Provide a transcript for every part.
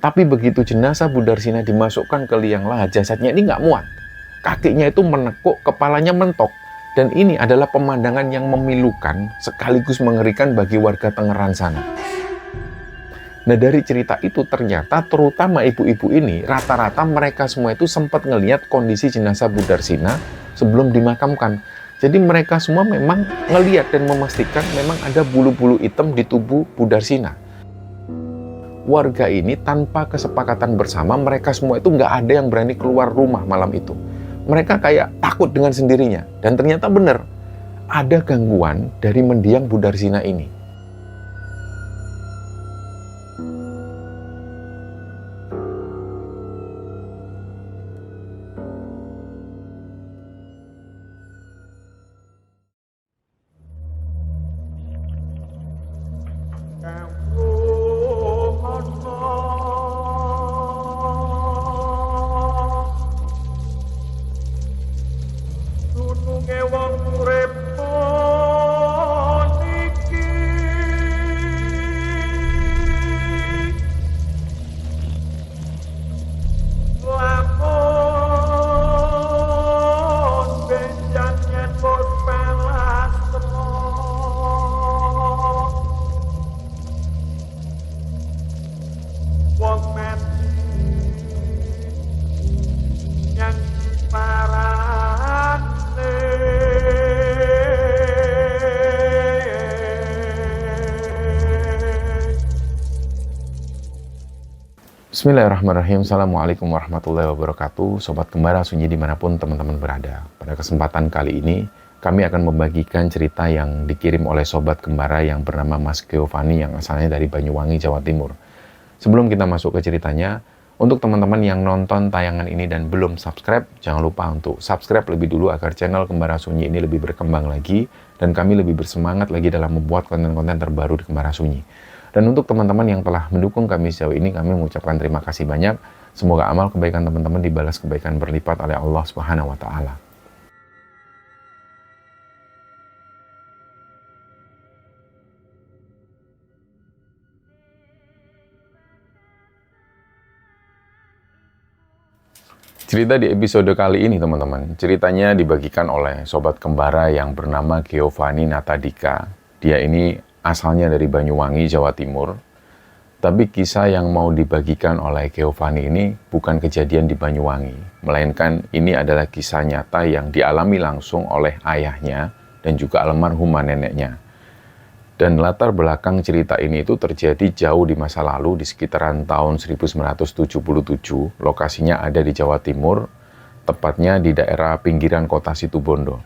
Tapi begitu jenazah Bu Darsina dimasukkan ke liang lahat, jasadnya ini nggak muat. Kakinya itu menekuk, kepalanya mentok. Dan ini adalah pemandangan yang memilukan sekaligus mengerikan bagi warga Tangerang sana. Nah, dari cerita itu ternyata terutama ibu-ibu ini, rata-rata mereka semua itu sempat ngelihat kondisi jenazah Bu Darsina sebelum dimakamkan. Jadi mereka semua memang ngelihat dan memastikan memang ada bulu-bulu hitam di tubuh Bu Darsina. Warga ini tanpa kesepakatan bersama, mereka semua itu nggak ada yang berani keluar rumah malam itu. Mereka kayak takut dengan sendirinya. Dan ternyata benar, ada gangguan dari mendiang Bu Darsina ini. Bismillahirrahmanirrahim. Assalamualaikum warahmatullahi wabarakatuh. Sobat Kembara Sunyi dimanapun teman-teman berada. Pada kesempatan kali ini, kami akan membagikan cerita yang dikirim oleh Sobat Kembara yang bernama Mas Giovanni yang asalnya dari Banyuwangi, Jawa Timur. Sebelum kita masuk ke ceritanya, untuk teman-teman yang nonton tayangan ini dan belum subscribe, jangan lupa untuk subscribe lebih dulu agar channel Kembara Sunyi ini lebih berkembang lagi dan kami lebih bersemangat lagi dalam membuat konten-konten terbaru di Kembara Sunyi. Dan untuk teman-teman yang telah mendukung kami sejauh ini, kami mengucapkan terima kasih banyak. Semoga amal kebaikan teman-teman dibalas kebaikan berlipat oleh Allah Subhanahu wa Ta'ala. Cerita di episode kali ini, teman-teman, ceritanya dibagikan oleh Sobat Kembara yang bernama Giovanni Natadika. Dia ini asalnya dari Banyuwangi, Jawa Timur. Tapi kisah yang mau dibagikan oleh Giovanni ini bukan kejadian di Banyuwangi, melainkan ini adalah kisah nyata yang dialami langsung oleh ayahnya dan juga almarhumah neneknya. Dan latar belakang cerita ini itu terjadi jauh di masa lalu di sekitaran tahun 1977. Lokasinya ada di Jawa Timur, tepatnya di daerah pinggiran kota Situbondo.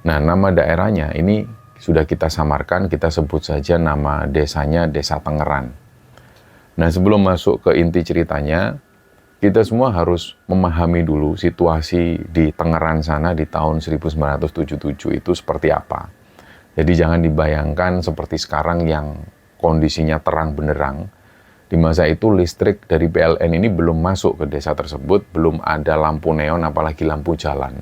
Nah, nama daerahnya ini sudah kita samarkan, kita sebut saja nama desanya Desa Tangerang. Nah, sebelum masuk ke inti ceritanya, kita semua harus memahami dulu situasi di Tangerang sana di tahun 1977 itu seperti apa. Jadi jangan dibayangkan seperti sekarang yang kondisinya terang benderang. Di masa itu listrik dari PLN ini belum masuk ke desa tersebut, belum ada lampu neon apalagi lampu jalan.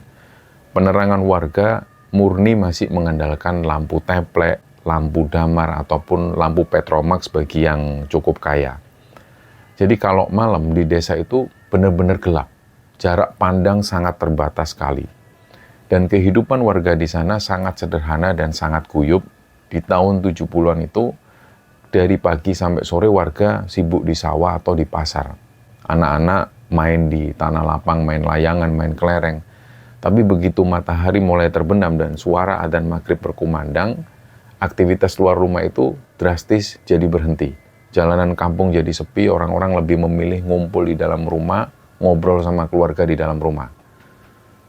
Penerangan warga murni masih mengandalkan lampu teplek, lampu damar, ataupun lampu Petromax bagi yang cukup kaya. Jadi kalau malam di desa itu benar-benar gelap, jarak pandang sangat terbatas sekali. Dan kehidupan warga di sana sangat sederhana dan sangat guyup. Di tahun 70-an itu, dari pagi sampai sore warga sibuk di sawah atau di pasar. Anak-anak main di tanah lapang, main layangan, main kelereng. Tapi begitu matahari mulai terbenam dan suara adzan maghrib berkumandang, aktivitas luar rumah itu drastis jadi berhenti. Jalanan kampung jadi sepi, orang-orang lebih memilih ngumpul di dalam rumah, ngobrol sama keluarga di dalam rumah.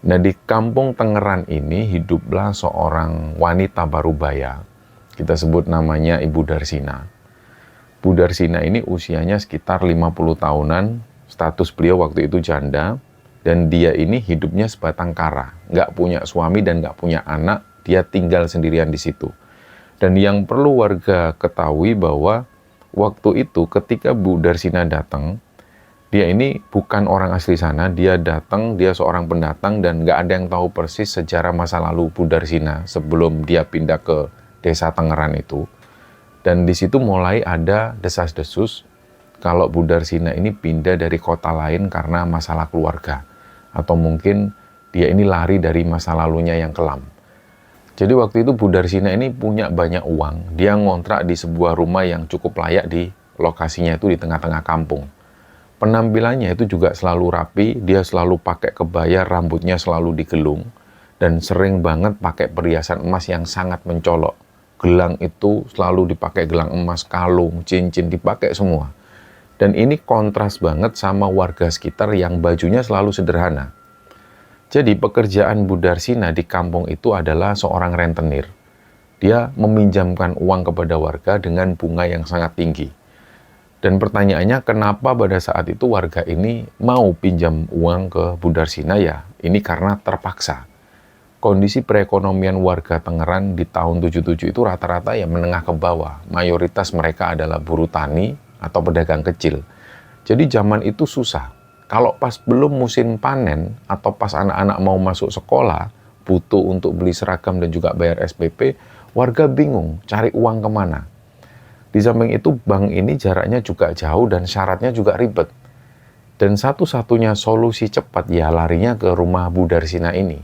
Nah, di kampung Tangerang ini hiduplah seorang wanita parubaya. Kita sebut namanya Ibu Darsina. Bu Darsina ini usianya sekitar 50 tahunan, status beliau waktu itu janda, dan dia ini hidupnya sebatang kara, nggak punya suami dan nggak punya anak, dia tinggal sendirian di situ. Dan yang perlu warga ketahui bahwa waktu itu ketika Bu Darsina datang, dia ini bukan orang asli sana, dia datang, dia seorang pendatang dan nggak ada yang tahu persis sejarah masa lalu Bu Darsina sebelum dia pindah ke desa Tangerang itu. Dan di situ mulai ada desas-desus kalau Bu Darsina ini pindah dari kota lain karena masalah keluarga. Atau mungkin dia ini lari dari masa lalunya yang kelam. Jadi waktu itu Bu Darsina ini punya banyak uang. Dia ngontrak di sebuah rumah yang cukup layak di lokasinya itu di tengah-tengah kampung. Penampilannya itu juga selalu rapi, dia selalu pakai kebaya, rambutnya selalu digelung, dan sering banget pakai perhiasan emas yang sangat mencolok. Gelang itu selalu dipakai gelang emas, kalung, cincin, dipakai semua. Dan ini kontras banget sama warga sekitar yang bajunya selalu sederhana. Jadi pekerjaan Bu Darsina di kampung itu adalah seorang rentenir. Dia meminjamkan uang kepada warga dengan bunga yang sangat tinggi. Dan pertanyaannya, kenapa pada saat itu warga ini mau pinjam uang ke Bu Darsina? Ya, ini karena terpaksa. Kondisi perekonomian warga Tangerang di tahun 77 itu rata-rata ya menengah ke bawah. Mayoritas mereka adalah buruh tani atau pedagang kecil. Jadi zaman itu susah. Kalau pas belum musim panen atau pas anak-anak mau masuk sekolah, butuh untuk beli seragam dan juga bayar SPP, warga bingung cari uang kemana. Di samping itu, bank ini jaraknya juga jauh dan syaratnya juga ribet. Dan satu-satunya solusi cepat ya larinya ke rumah Bu Darsina ini.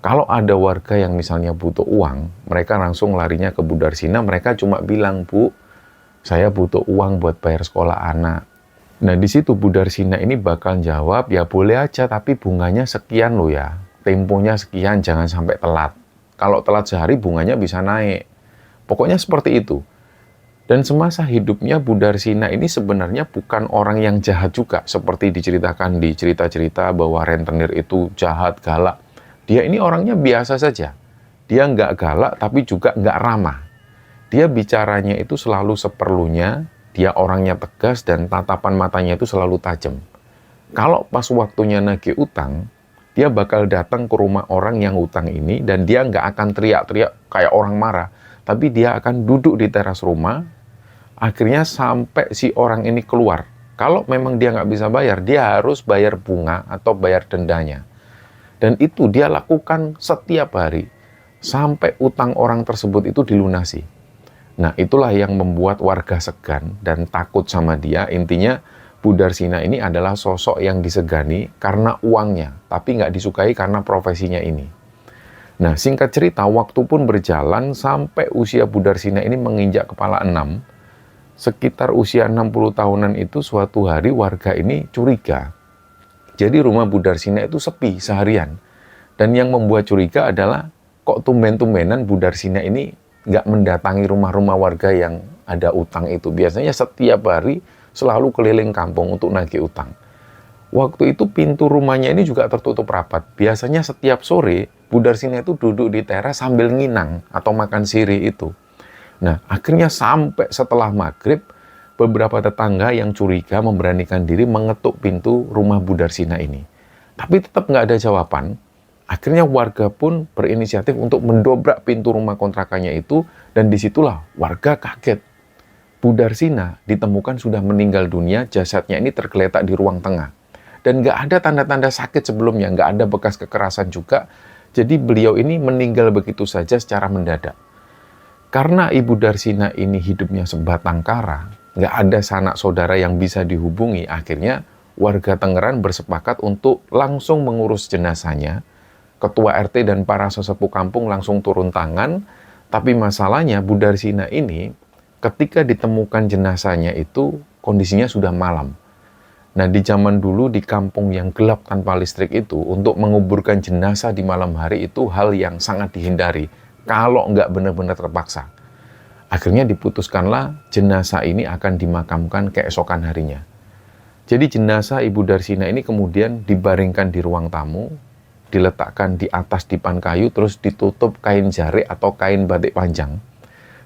Kalau ada warga yang misalnya butuh uang, mereka langsung larinya ke Bu Darsina, mereka cuma bilang, "Bu, saya butuh uang buat bayar sekolah anak." Nah, di situ Bu Darsina ini bakal jawab, "Ya boleh aja, tapi bunganya sekian loh ya. Temponya sekian, jangan sampai telat. Kalau telat sehari, bunganya bisa naik." Pokoknya seperti itu. Dan semasa hidupnya Bu Darsina ini sebenarnya bukan orang yang jahat juga, seperti diceritakan di cerita-cerita bahwa rentenir itu jahat, galak. Dia ini orangnya biasa saja. Dia nggak galak, tapi juga nggak ramah. Dia bicaranya itu selalu seperlunya, dia orangnya tegas, dan tatapan matanya itu selalu tajam. Kalau pas waktunya nagih utang, dia bakal datang ke rumah orang yang utang ini, dan dia nggak akan teriak-teriak kayak orang marah, tapi dia akan duduk di teras rumah. Akhirnya sampai si orang ini keluar. Kalau memang dia nggak bisa bayar, dia harus bayar bunga atau bayar dendanya. Dan itu dia lakukan setiap hari, sampai utang orang tersebut itu dilunasi. Nah, itulah yang membuat warga segan dan takut sama dia. Intinya, Bu Darsina ini adalah sosok yang disegani karena uangnya, tapi nggak disukai karena profesinya ini. Nah, singkat cerita, waktu pun berjalan sampai usia Bu Darsina ini menginjak kepala 6, sekitar usia 60 tahunan itu suatu hari warga ini curiga. Jadi rumah Bu Darsina itu sepi seharian. Dan yang membuat curiga adalah kok tumben-tumbenan Bu Darsina ini nggak mendatangi rumah-rumah warga yang ada utang itu. Biasanya setiap hari selalu keliling kampung untuk nagih utang. Waktu itu pintu rumahnya ini juga tertutup rapat. Biasanya setiap sore Bu Darsina itu duduk di teras sambil nginang atau makan sirih itu. Nah, akhirnya sampai setelah maghrib, beberapa tetangga yang curiga memberanikan diri mengetuk pintu rumah Bu Darsina ini. Tapi tetap nggak ada jawaban. Akhirnya warga pun berinisiatif untuk mendobrak pintu rumah kontrakannya itu, dan disitulah warga kaget. Bu Darsina ditemukan sudah meninggal dunia, jasadnya ini tergeletak di ruang tengah. Dan nggak ada tanda-tanda sakit sebelumnya, nggak ada bekas kekerasan juga. Jadi beliau ini meninggal begitu saja secara mendadak. Karena Ibu Darsina ini hidupnya sebatang kara, nggak ada sanak saudara yang bisa dihubungi, akhirnya warga Tangerang bersepakat untuk langsung mengurus jenazahnya. Ketua RT dan para sesepuh kampung langsung turun tangan, tapi masalahnya Bu Darsina ini ketika ditemukan jenazahnya itu kondisinya sudah malam. Nah, di zaman dulu di kampung yang gelap tanpa listrik itu, untuk menguburkan jenazah di malam hari itu hal yang sangat dihindari. Kalau nggak benar-benar terpaksa. Akhirnya diputuskanlah jenazah ini akan dimakamkan keesokan harinya. Jadi jenazah Ibu Darsina ini kemudian dibaringkan di ruang tamu, diletakkan di atas dipan kayu, terus ditutup kain jarik atau kain batik panjang.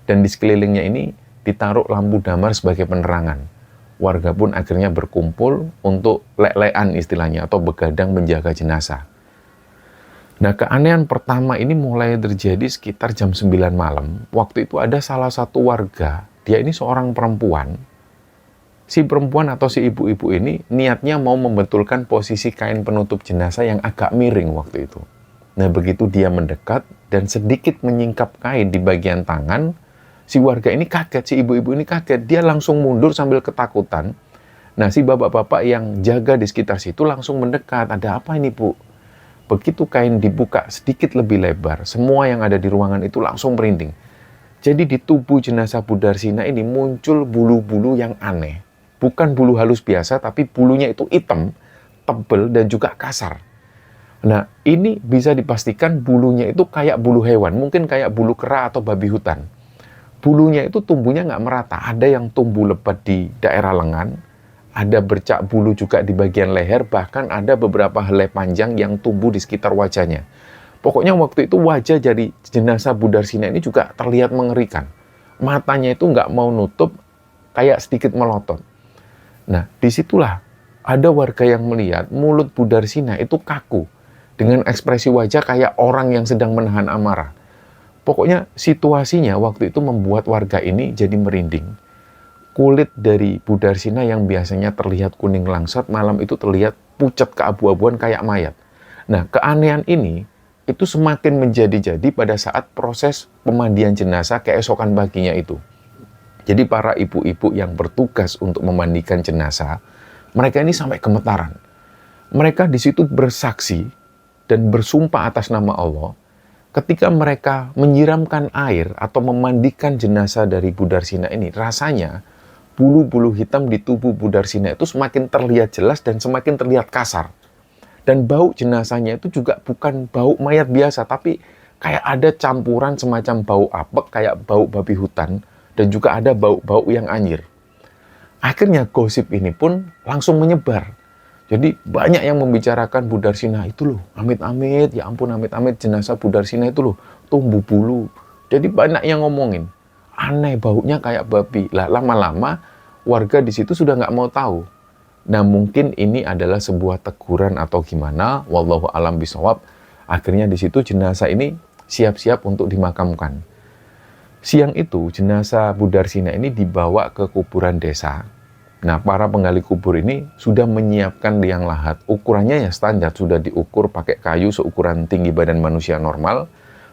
Dan di sekelilingnya ini ditaruh lampu damar sebagai penerangan. Warga pun akhirnya berkumpul untuk lek-lekan istilahnya atau begadang menjaga jenazah. Nah, keanehan pertama ini mulai terjadi sekitar jam 9 malam. Waktu itu ada salah satu warga, dia ini seorang perempuan. Si perempuan atau si ibu-ibu ini niatnya mau membetulkan posisi kain penutup jenazah yang agak miring waktu itu. Nah, begitu dia mendekat dan sedikit menyingkap kain di bagian tangan, si warga ini kaget, si ibu-ibu ini kaget. Dia langsung mundur sambil ketakutan. Nah, si bapak-bapak yang jaga di sekitar situ langsung mendekat. Ada apa ini, Bu? Begitu kain dibuka sedikit lebih lebar, semua yang ada di ruangan itu langsung merinding. Jadi di tubuh jenazah Bu Darsina ini muncul bulu-bulu yang aneh. Bukan bulu halus biasa, tapi bulunya itu hitam, tebal, dan juga kasar. Nah, ini bisa dipastikan bulunya itu kayak bulu hewan, mungkin kayak bulu kera atau babi hutan. Bulunya itu tumbuhnya nggak merata, ada yang tumbuh lebat di daerah lengan, ada bercak bulu juga di bagian leher, bahkan ada beberapa helai panjang yang tumbuh di sekitar wajahnya. Pokoknya waktu itu wajah dari jenazah Bu Darsina ini juga terlihat mengerikan. Matanya itu nggak mau nutup, kayak sedikit melotot. Nah, disitulah ada warga yang melihat mulut Bu Darsina itu kaku, dengan ekspresi wajah kayak orang yang sedang menahan amarah. Pokoknya situasinya waktu itu membuat warga ini jadi merinding. Kulit dari Bu Darsina yang biasanya terlihat kuning langsat, malam itu terlihat pucat keabu-abuan kayak mayat. Nah, keanehan ini itu semakin menjadi-jadi pada saat proses pemandian jenazah keesokan paginya itu. Jadi para ibu-ibu yang bertugas untuk memandikan jenazah, mereka ini sampai gemetaran. Mereka di situ bersaksi dan bersumpah atas nama Allah, ketika mereka menyiramkan air atau memandikan jenazah dari Bu Darsina ini, rasanya bulu-bulu hitam di tubuh Bu Darsina itu semakin terlihat jelas dan semakin terlihat kasar. Dan bau jenazahnya itu juga bukan bau mayat biasa, tapi kayak ada campuran semacam bau apek, kayak bau babi hutan, dan juga ada bau-bau yang anyir. Akhirnya gosip ini pun langsung menyebar. Jadi banyak yang membicarakan Bu Darsina itu loh, amit-amit, ya ampun amit-amit jenazah Bu Darsina itu loh, tumbuh bulu. Jadi banyak yang ngomongin, aneh baunya kayak babi. Lah lama-lama warga di situ sudah nggak mau tahu. Nah mungkin ini adalah sebuah teguran atau gimana, wallahu alam bisawab. Akhirnya di situ jenazah ini siap-siap untuk dimakamkan. Siang itu jenazah Bu Darsina ini dibawa ke kuburan desa. Nah, para penggali kubur ini sudah menyiapkan liang lahat. Ukurannya ya standar, sudah diukur pakai kayu seukuran tinggi badan manusia normal.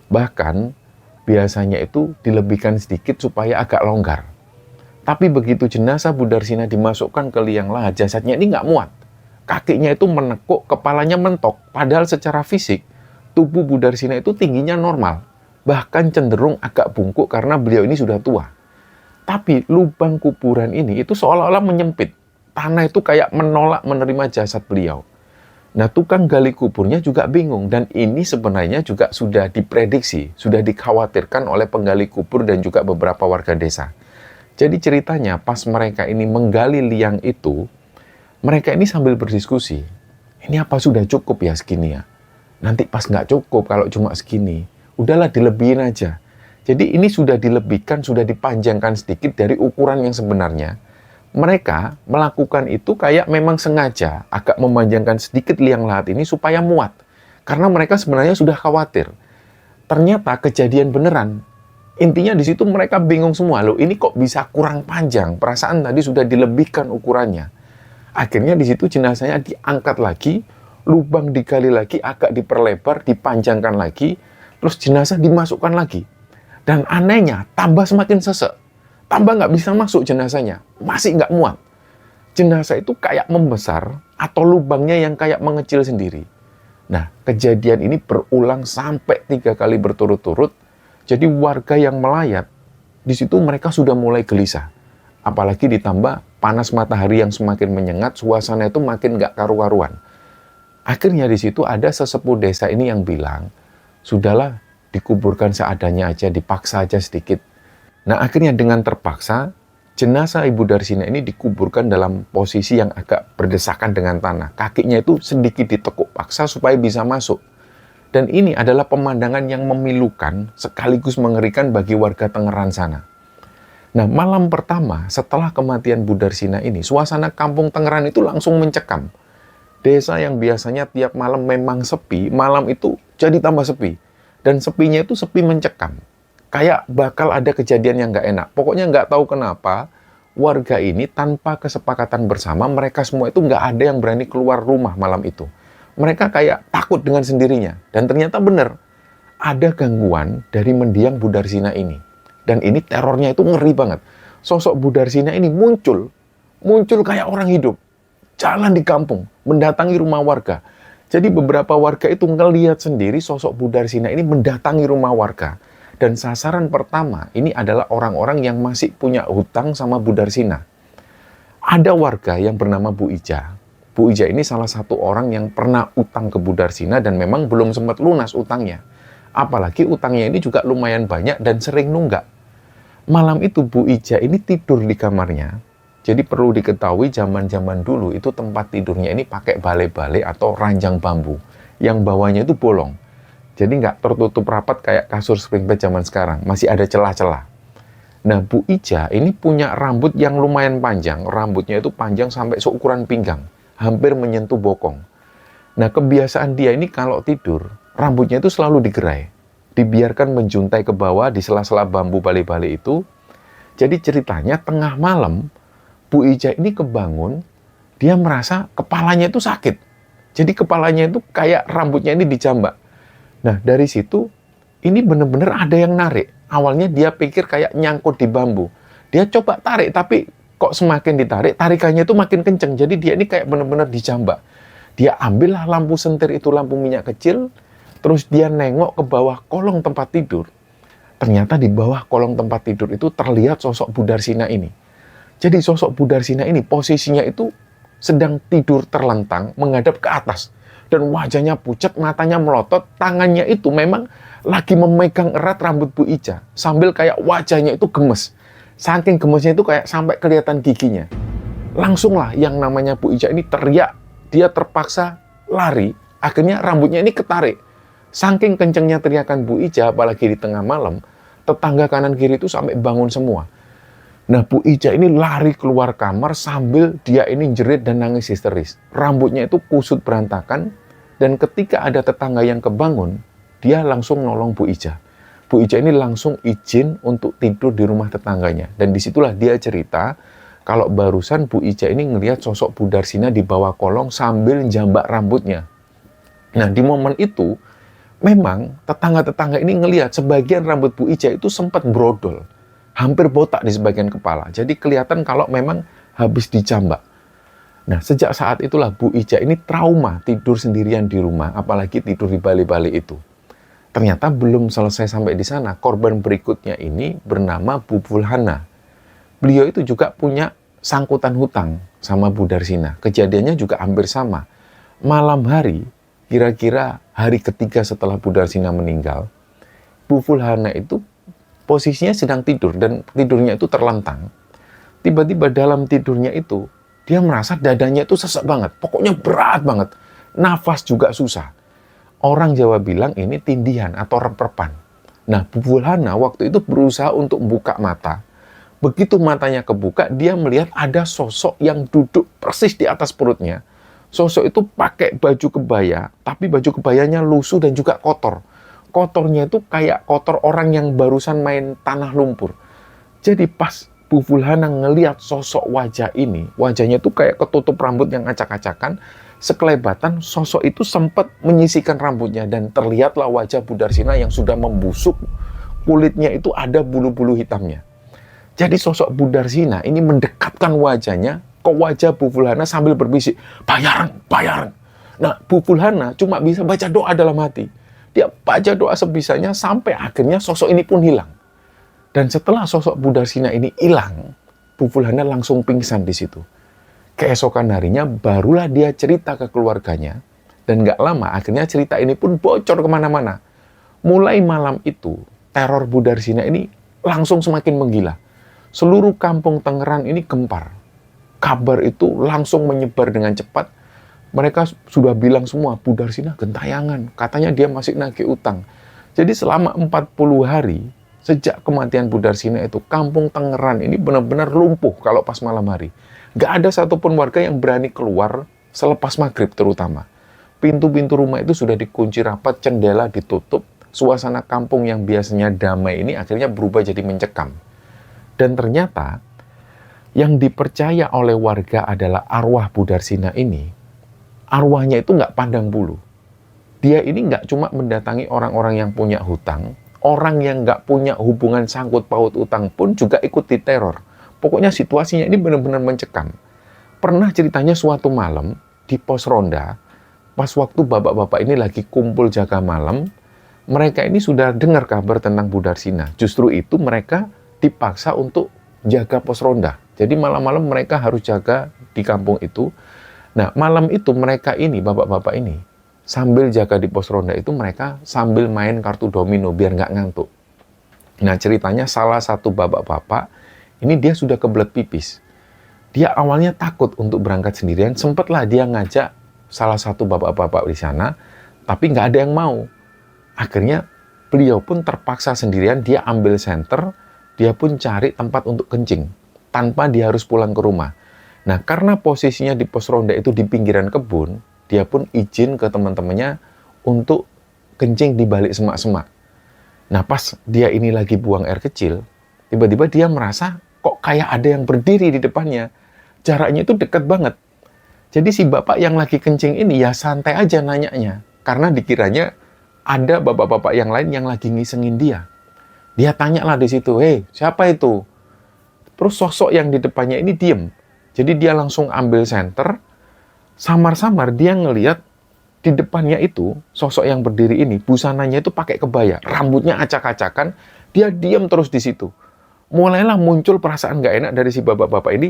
Bahkan, biasanya itu dilebihkan sedikit supaya agak longgar. Tapi begitu jenazah Bu Darsina dimasukkan ke liang lahat, jasadnya ini nggak muat. Kakinya itu menekuk, kepalanya mentok. Padahal secara fisik, tubuh Bu Darsina itu tingginya normal. Bahkan cenderung agak bungkuk karena beliau ini sudah tua. Tapi lubang kuburan ini itu seolah-olah menyempit. Tanah itu kayak menolak menerima jasad beliau. Nah, tukang gali kuburnya juga bingung. Dan ini sebenarnya juga sudah diprediksi, sudah dikhawatirkan oleh penggali kubur dan juga beberapa warga desa. Jadi ceritanya pas mereka ini menggali liang itu, mereka ini sambil berdiskusi. Ini apa sudah cukup ya segini ya? Nanti pas nggak cukup kalau cuma segini. Udahlah dilebihin aja. Jadi ini sudah dilebihkan, sudah dipanjangkan sedikit dari ukuran yang sebenarnya. Mereka melakukan itu kayak memang sengaja agak memanjangkan sedikit liang lahat ini supaya muat. Karena mereka sebenarnya sudah khawatir. Ternyata kejadian beneran. Intinya di situ mereka bingung semua. Loh ini kok bisa kurang panjang? Perasaan tadi sudah dilebihkan ukurannya. Akhirnya di situ jenazahnya diangkat lagi, lubang digali lagi, agak diperlebar, dipanjangkan lagi, terus jenazah dimasukkan lagi. Dan anehnya, tambah semakin sesek. Tambah nggak bisa masuk jenazahnya. Masih nggak muat. Jenazah itu kayak membesar atau lubangnya yang kayak mengecil sendiri. Nah, kejadian ini berulang sampai 3 kali berturut-turut. Jadi warga yang melayat, di situ mereka sudah mulai gelisah. Apalagi ditambah panas matahari yang semakin menyengat, suasana itu makin nggak karu-karuan. Akhirnya di situ ada sesepuh desa ini yang bilang, sudahlah, dikuburkan seadanya aja, dipaksa aja sedikit. Nah akhirnya dengan terpaksa, jenazah Ibu Darsina ini dikuburkan dalam posisi yang agak berdesakan dengan tanah. Kakinya itu sedikit ditekuk paksa supaya bisa masuk. Dan ini adalah pemandangan yang memilukan sekaligus mengerikan bagi warga Tangerang sana. Nah malam pertama setelah kematian Bu Darsina ini, suasana kampung Tangerang itu langsung mencekam. Desa yang biasanya tiap malam memang sepi, malam itu jadi tambah sepi. Dan sepinya itu sepi mencekam. Kayak bakal ada kejadian yang nggak enak. Pokoknya nggak tahu kenapa, warga ini tanpa kesepakatan bersama, mereka semua itu nggak ada yang berani keluar rumah malam itu. Mereka kayak takut dengan sendirinya. Dan ternyata benar, ada gangguan dari mendiang Bu Darsina ini. Dan ini terornya itu ngeri banget. Sosok Bu Darsina ini muncul muncul kayak orang hidup. Jalan di kampung, mendatangi rumah warga. Jadi beberapa warga itu ngelihat sendiri sosok Bu Darsina ini mendatangi rumah warga. Dan sasaran pertama ini adalah orang-orang yang masih punya hutang sama Bu Darsina. Ada warga yang bernama Bu Ija. Bu Ija ini salah satu orang yang pernah utang ke Bu Darsina dan memang belum sempat lunas utangnya. Apalagi utangnya ini juga lumayan banyak dan sering nunggak. Malam itu Bu Ija ini tidur di kamarnya. Jadi perlu diketahui zaman-zaman dulu itu tempat tidurnya ini pakai balai-balai atau ranjang bambu. Yang bawahnya itu bolong. Jadi nggak tertutup rapat kayak kasur spring bed zaman sekarang. Masih ada celah-celah. Nah, Bu Ija ini punya rambut yang lumayan panjang. Rambutnya itu panjang sampai seukuran pinggang. Hampir menyentuh bokong. Nah, kebiasaan dia ini kalau tidur, rambutnya itu selalu digerai. Dibiarkan menjuntai ke bawah di sela-sela bambu balai-balai itu. Jadi ceritanya tengah malam, Bu Ija ini kebangun, dia merasa kepalanya itu sakit. Jadi kepalanya itu kayak rambutnya ini dijambak. Nah, dari situ, ini benar-benar ada yang narik. Awalnya dia pikir kayak nyangkut di bambu. Dia coba tarik, tapi kok semakin ditarik, tarikannya itu makin kenceng. Jadi dia ini kayak benar-benar dijambak. Dia ambillah lampu sentir itu, lampu minyak kecil, terus dia nengok ke bawah kolong tempat tidur. Ternyata di bawah kolong tempat tidur itu terlihat sosok Bu Darsina ini. Jadi sosok Bu Darsina ini posisinya itu sedang tidur terlentang menghadap ke atas. Dan wajahnya pucat, matanya melotot, tangannya itu memang lagi memegang erat rambut Bu Ija. Sambil kayak wajahnya itu gemes. Saking gemesnya itu kayak sampai kelihatan giginya. Langsunglah yang namanya Bu Ija ini teriak. Dia terpaksa lari, akhirnya rambutnya ini ketarik. Saking kencengnya teriakan Bu Ija, apalagi di tengah malam, tetangga kanan kiri itu sampai bangun semua. Nah, Bu Ija ini lari keluar kamar sambil dia ini jerit dan nangis histeris. Rambutnya itu kusut berantakan, dan ketika ada tetangga yang kebangun, dia langsung nolong Bu Ija. Bu Ija ini langsung izin untuk tidur di rumah tetangganya. Dan disitulah dia cerita, kalau barusan Bu Ija ini ngelihat sosok Bu Darsina di bawah kolong sambil jambak rambutnya. Nah, di momen itu, memang tetangga-tetangga ini ngelihat sebagian rambut Bu Ija itu sempat brodol. Hampir botak di sebagian kepala. Jadi kelihatan kalau memang habis dijambak. Nah, sejak saat itulah Bu Ija ini trauma tidur sendirian di rumah, apalagi tidur di balai-balai itu. Ternyata belum selesai sampai di sana. Korban berikutnya ini bernama Bu Fulhana. Beliau itu juga punya sangkutan hutang sama Bu Darsina. Kejadiannya juga hampir sama. Malam hari, kira-kira hari ketiga setelah Bu Darsina meninggal, Bu Fulhana itu posisinya sedang tidur dan tidurnya itu terlentang. Tiba-tiba dalam tidurnya itu, dia merasa dadanya itu sesek banget. Pokoknya berat banget. Nafas juga susah. Orang Jawa bilang ini tindihan atau rep-repan. Nah, Bu Fulhana waktu itu berusaha untuk buka mata. Begitu matanya kebuka, dia melihat ada sosok yang duduk persis di atas perutnya. Sosok itu pakai baju kebaya, tapi baju kebayanya lusuh dan juga kotor. Kotornya itu kayak kotor orang yang barusan main tanah lumpur. Jadi pas Bu Fulhana ngelihat sosok wajah ini, wajahnya itu kayak ketutup rambut yang acak-acakan, sekelebatan sosok itu sempat menyisihkan rambutnya dan terlihatlah wajah Bu Darsina yang sudah membusuk, kulitnya itu ada bulu-bulu hitamnya. Jadi sosok Bu Darsina ini mendekatkan wajahnya ke wajah Bu Fulhana sambil berbisik, "Bayaran, bayaran." Nah, Bu Fulhana cuma bisa baca doa dalam hati. Dia baca doa sebisanya sampai akhirnya sosok ini pun hilang. Dan setelah sosok Bu Darsina ini hilang, Bu Fulhana langsung pingsan di situ. Keesokan harinya barulah dia cerita ke keluarganya. Dan gak lama akhirnya cerita ini pun bocor kemana-mana. Mulai malam itu, teror Bu Darsina ini langsung semakin menggila. Seluruh kampung Tangerang ini gempar. Kabar itu langsung menyebar dengan cepat. Mereka sudah bilang semua, Bu Darsina gentayangan. Katanya dia masih nagih utang. Jadi selama 40 hari, sejak kematian Bu Darsina itu, kampung Tangerang ini benar-benar lumpuh kalau pas malam hari. Gak ada satupun warga yang berani keluar selepas maghrib terutama. Pintu-pintu rumah itu sudah dikunci rapat, jendela ditutup. Suasana kampung yang biasanya damai ini akhirnya berubah jadi mencekam. Dan ternyata, yang dipercaya oleh warga adalah arwah Bu Darsina ini. Arwahnya itu nggak pandang bulu. Dia ini nggak cuma mendatangi orang-orang yang punya hutang, orang yang nggak punya hubungan sangkut paut utang pun juga ikut diteror. Pokoknya situasinya ini benar-benar mencekam. pernah ceritanya suatu malam di pos ronda, pas waktu bapak-bapak ini lagi kumpul jaga malam, mereka ini sudah dengar kabar tentang Bu Darsina. Justru itu mereka dipaksa untuk jaga pos ronda. Jadi malam-malam mereka harus jaga di kampung itu. Nah, malam itu mereka ini, bapak-bapak ini, sambil jaga di pos ronda itu mereka sambil main kartu domino biar nggak ngantuk. Nah, ceritanya salah satu bapak-bapak, ini dia sudah kebelet pipis. Dia awalnya takut untuk berangkat sendirian, sempatlah dia ngajak salah satu bapak-bapak di sana, tapi nggak ada yang mau. Akhirnya beliau pun terpaksa sendirian, dia ambil senter, dia pun cari tempat untuk kencing, tanpa dia harus pulang ke rumah. Nah, karena posisinya di pos ronda itu di pinggiran kebun, dia pun izin ke teman-temannya untuk kencing di balik semak-semak. Nah, pas dia ini lagi buang air kecil, tiba-tiba dia merasa kok kayak ada yang berdiri di depannya. Jaraknya itu dekat banget. Jadi si bapak yang lagi kencing ini ya santai aja nanyanya. Karena dikiranya ada bapak-bapak yang lain yang lagi ngisengin dia. Dia tanya lah di situ, "Hei, siapa itu?" Terus sosok yang di depannya ini diem. Jadi dia langsung ambil senter, samar-samar dia ngelihat di depannya itu, sosok yang berdiri ini, busananya itu pakai kebaya, rambutnya acak-acakan, dia diem terus di situ. Mulailah muncul perasaan nggak enak dari si bapak-bapak ini,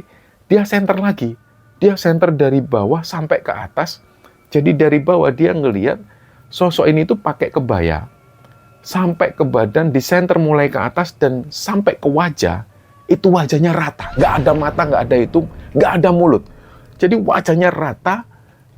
dia senter lagi. Dia senter dari bawah sampai ke atas. Jadi dari bawah dia ngelihat sosok ini tuh pakai kebaya. Sampai ke badan, disenter mulai ke atas dan sampai ke wajah. Itu wajahnya rata. Nggak ada mata, nggak ada hidung, nggak ada mulut. Jadi wajahnya rata,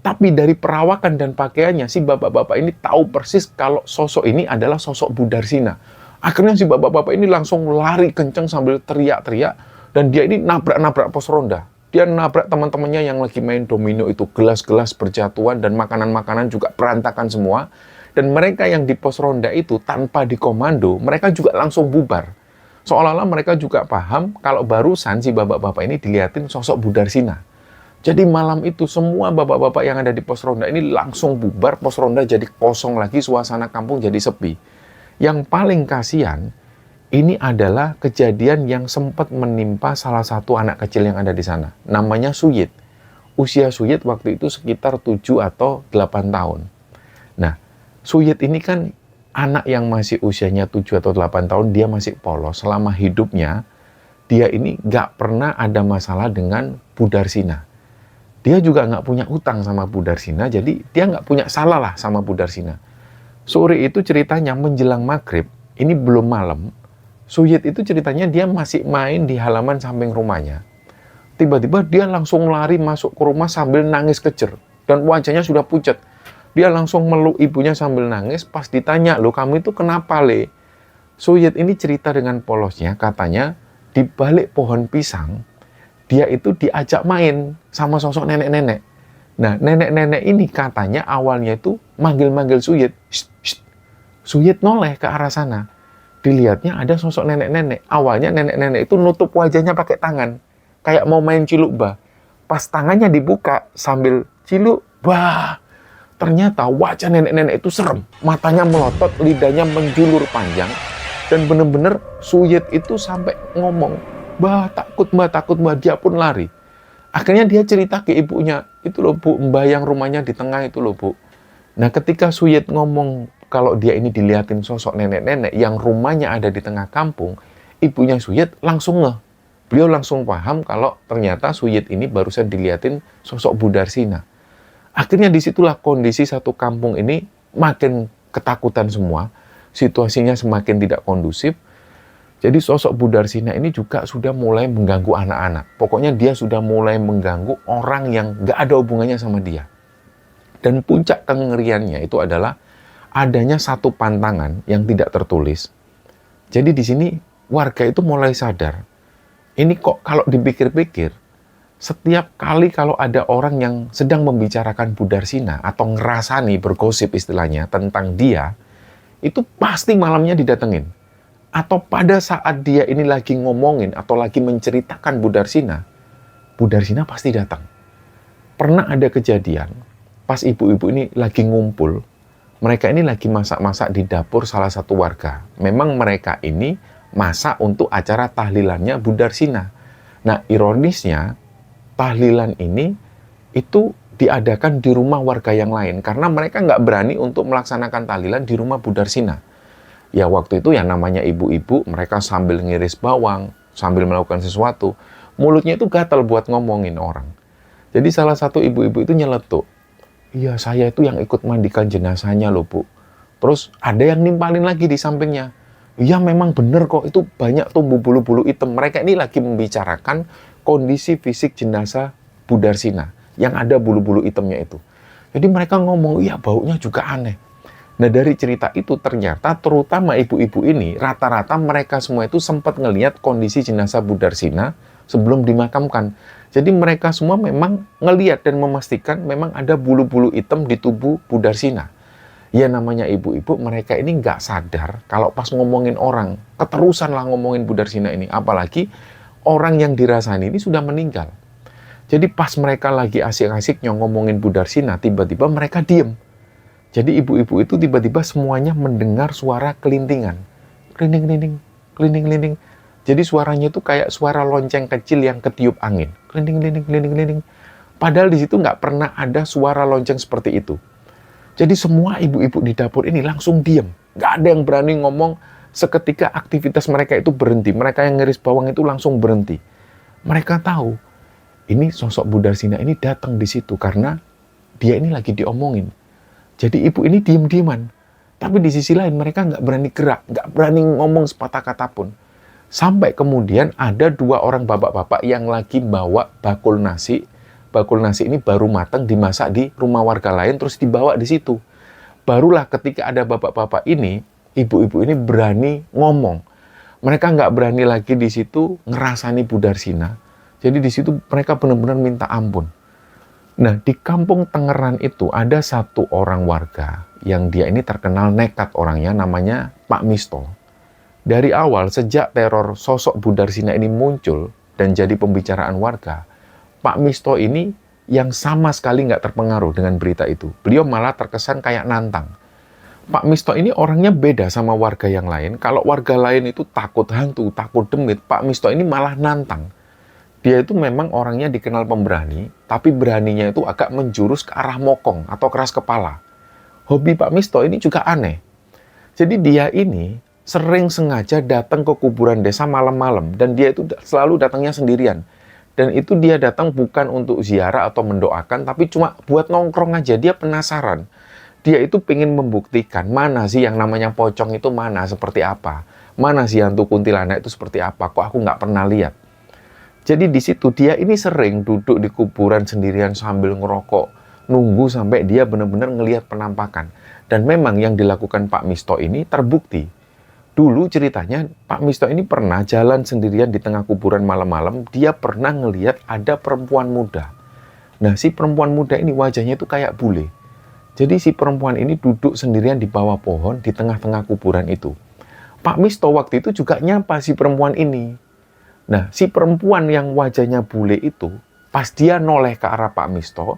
tapi dari perawakan dan pakaiannya si bapak-bapak ini tahu persis kalau sosok ini adalah sosok Bu Darsina. Akhirnya si bapak-bapak ini langsung lari kenceng sambil teriak-teriak. Dan dia ini nabrak-nabrak pos ronda. Dia nabrak teman-temannya yang lagi main domino itu, gelas-gelas berjatuhan dan makanan-makanan juga berantakan semua. Dan mereka yang di pos ronda itu tanpa dikomando, mereka juga langsung bubar. Seolah-olah mereka juga paham kalau barusan si bapak-bapak ini dilihatin sosok Bu Darsina. Jadi malam itu semua bapak-bapak yang ada di pos ronda ini langsung bubar, pos ronda jadi kosong lagi, suasana kampung jadi sepi. Yang paling kasihan, ini adalah kejadian yang sempat menimpa salah satu anak kecil yang ada di sana. Namanya Suyit. Usia Suyit waktu itu sekitar 7 atau 8 tahun. Nah, Suyit ini kan anak yang masih usianya 7 atau 8 tahun, dia masih polos. Selama hidupnya, dia ini nggak pernah ada masalah dengan Bu Darsina. Dia juga nggak punya utang sama Bu Darsina, jadi dia nggak punya salah lah sama Bu Darsina. Sore itu ceritanya menjelang maghrib, ini belum malam, Suyit itu ceritanya dia masih main di halaman samping rumahnya. Tiba-tiba dia langsung lari masuk ke rumah sambil nangis kejer. Dan wajahnya sudah pucat. Dia langsung meluk ibunya sambil nangis. Pas ditanya, "Loh kamu itu kenapa, Le?" Suyit ini cerita dengan polosnya, katanya di balik pohon pisang, dia itu diajak main sama sosok nenek-nenek. Nah, nenek-nenek ini katanya awalnya itu manggil-manggil Suyit. "Shh, shh." Suyit noleh ke arah sana. Dilihatnya ada sosok nenek-nenek. Awalnya nenek-nenek itu nutup wajahnya pakai tangan. Kayak mau main ciluk bah. Pas tangannya dibuka sambil ciluk, wah, ternyata wajah nenek-nenek itu serem. Matanya melotot, lidahnya menjulur panjang. Dan bener-bener Suyit itu sampai ngomong, "Mbah, takut mbah." Dia pun lari. Akhirnya dia cerita ke ibunya, "Itu loh Bu, mbah yang rumahnya di tengah itu loh Bu." Nah, ketika Suyit ngomong kalau dia ini dilihatin sosok nenek-nenek yang rumahnya ada di tengah kampung, ibunya Suyit langsung ngeh. Beliau langsung paham kalau ternyata Suyit ini barusan dilihatin sosok Bu Darsina. Akhirnya disitulah kondisi satu kampung ini makin ketakutan semua, situasinya semakin tidak kondusif. Jadi sosok Bu Darsina ini juga sudah mulai mengganggu anak-anak. Pokoknya dia sudah mulai mengganggu orang yang nggak ada hubungannya sama dia. Dan puncak kengeriannya itu adalah adanya satu pantangan yang tidak tertulis. Jadi di sini warga itu mulai sadar. Ini kok kalau dipikir-pikir, setiap kali kalau ada orang yang sedang membicarakan Bu Darsina atau ngerasani bergosip istilahnya tentang dia, itu pasti malamnya didatengin. Atau pada saat dia ini lagi ngomongin atau lagi menceritakan Bu Darsina pasti datang. Pernah ada kejadian, pas ibu-ibu ini lagi ngumpul, mereka ini lagi masak-masak di dapur salah satu warga. Memang mereka ini masak untuk acara tahlilannya Bu Darsina. Nah, ironisnya, tahlilan ini itu diadakan di rumah warga yang lain karena mereka nggak berani untuk melaksanakan tahlilan di rumah Bu Darsina. Ya waktu itu yang namanya ibu-ibu, mereka sambil ngiris bawang, sambil melakukan sesuatu, mulutnya itu gatal buat ngomongin orang. Jadi salah satu ibu-ibu itu nyeletuk, iya saya itu yang ikut mandikan jenazahnya loh Bu. Terus ada yang nimpalin lagi di sampingnya, iya memang bener kok, itu banyak tumbuh bulu-bulu hitam. Mereka ini lagi membicarakan kondisi fisik jenazah Bu Darsina yang ada bulu-bulu hitamnya itu. Jadi mereka ngomong, iya baunya juga aneh. Nah dari cerita itu ternyata terutama ibu-ibu ini, rata-rata mereka semua itu sempat ngelihat kondisi jenazah Bu Darsina sebelum dimakamkan. Jadi mereka semua memang ngelihat dan memastikan memang ada bulu-bulu hitam di tubuh Bu Darsina. Ya namanya ibu-ibu, mereka ini nggak sadar kalau pas ngomongin orang, keterusan lah ngomongin Bu Darsina ini. Apalagi orang yang dirasani ini sudah meninggal. Jadi pas mereka lagi asik-asiknya ngomongin Bu Darsina, tiba-tiba mereka diem. Jadi ibu-ibu itu tiba-tiba semuanya mendengar suara kelintingan. Kelinding-kelinding, kelinding-kelinding. Jadi suaranya itu kayak suara lonceng kecil yang ketiup angin. Kelinding-kelinding, kelinding-kelinding. Padahal di situ nggak pernah ada suara lonceng seperti itu. Jadi semua ibu-ibu di dapur ini langsung diem. Nggak ada yang berani ngomong. Seketika aktivitas mereka itu berhenti. Mereka yang ngiris bawang itu langsung berhenti. Mereka tahu, ini sosok Bu Darsina ini datang di situ karena dia ini lagi diomongin. Jadi ibu ini diem-dieman. Tapi di sisi lain mereka nggak berani gerak, nggak berani ngomong sepatah kata pun. Sampai kemudian ada 2 orang bapak-bapak yang lagi bawa bakul nasi. Bakul nasi ini baru matang, dimasak di rumah warga lain, terus dibawa di situ. Barulah ketika ada bapak-bapak ini, ibu-ibu ini berani ngomong. Mereka nggak berani lagi di situ ngerasani Bu Darsina. Jadi di situ mereka benar-benar minta ampun. Nah, di kampung Tengeran itu ada 1 orang warga yang dia ini terkenal nekat orangnya, namanya Pak Misto. Dari awal, sejak teror sosok Bu Darsina ini muncul dan jadi pembicaraan warga, Pak Misto ini yang sama sekali nggak terpengaruh dengan berita itu. Beliau malah terkesan kayak nantang. Pak Misto ini orangnya beda sama warga yang lain. Kalau warga lain itu takut hantu, takut demit, Pak Misto ini malah nantang. Dia itu memang orangnya dikenal pemberani, tapi beraninya itu agak menjurus ke arah mokong atau keras kepala. Hobi Pak Misto ini juga aneh. Jadi dia ini sering sengaja datang ke kuburan desa malam-malam, dan dia itu selalu datangnya sendirian. Dan itu dia datang bukan untuk ziarah atau mendoakan, tapi cuma buat nongkrong aja. Dia penasaran. Dia itu pengen membuktikan mana sih yang namanya pocong itu mana, seperti apa. Mana sih hantu kuntilanak itu seperti apa, kok aku nggak pernah lihat. Jadi di situ dia ini sering duduk di kuburan sendirian sambil ngerokok, nunggu sampai dia benar-benar ngelihat penampakan. Dan memang yang dilakukan Pak Misto ini terbukti. Dulu ceritanya Pak Misto ini pernah jalan sendirian di tengah kuburan malam-malam, dia pernah ngelihat ada perempuan muda. Nah si perempuan muda ini wajahnya itu kayak bule. Jadi si perempuan ini duduk sendirian di bawah pohon di tengah-tengah kuburan itu. Pak Misto waktu itu juga nyapa si perempuan ini. Nah, si perempuan yang wajahnya bule itu, pas dia noleh ke arah Pak Misto,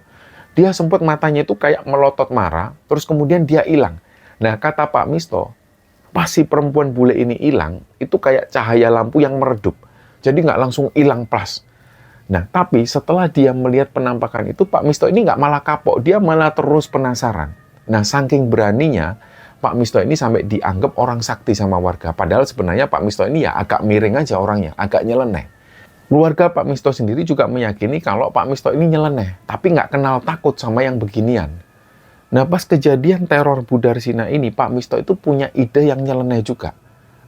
dia sempat matanya itu kayak melotot marah, terus kemudian dia hilang. Nah, kata Pak Misto, pas si perempuan bule ini hilang, itu kayak cahaya lampu yang meredup. Jadi nggak langsung hilang plas. Nah, tapi setelah dia melihat penampakan itu, Pak Misto ini nggak malah kapok, dia malah terus penasaran. Nah, saking beraninya, Pak Misto ini sampai dianggap orang sakti sama warga. Padahal sebenarnya Pak Misto ini ya agak miring aja orangnya, agak nyeleneh. Keluarga Pak Misto sendiri juga meyakini kalau Pak Misto ini nyeleneh, tapi nggak kenal takut sama yang beginian. Nah pas kejadian teror Bu Darsina ini, Pak Misto itu punya ide yang nyeleneh juga.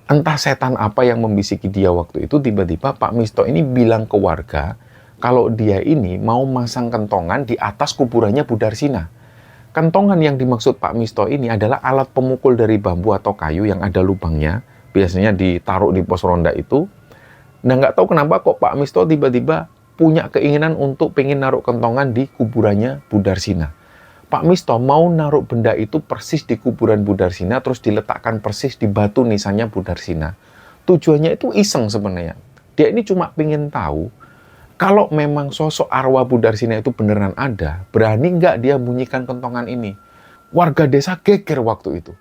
Entah setan apa yang membisiki dia waktu itu, tiba-tiba Pak Misto ini bilang ke warga kalau dia ini mau masang kentongan di atas kuburannya Bu Darsina. Kentongan yang dimaksud Pak Misto ini adalah alat pemukul dari bambu atau kayu yang ada lubangnya. Biasanya ditaruh di pos ronda itu. Nah nggak tahu kenapa kok Pak Misto tiba-tiba punya keinginan untuk pengen naruh kentongan di kuburannya Bu Darsina. Pak Misto mau naruh benda itu persis di kuburan Bu Darsina, terus diletakkan persis di batu nisannya Bu Darsina. Tujuannya itu iseng sebenarnya. Dia ini cuma pengen tahu, kalau memang sosok arwah Bu Darsina itu beneran ada, berani nggak dia bunyikan kentongan ini? Warga desa geger waktu itu.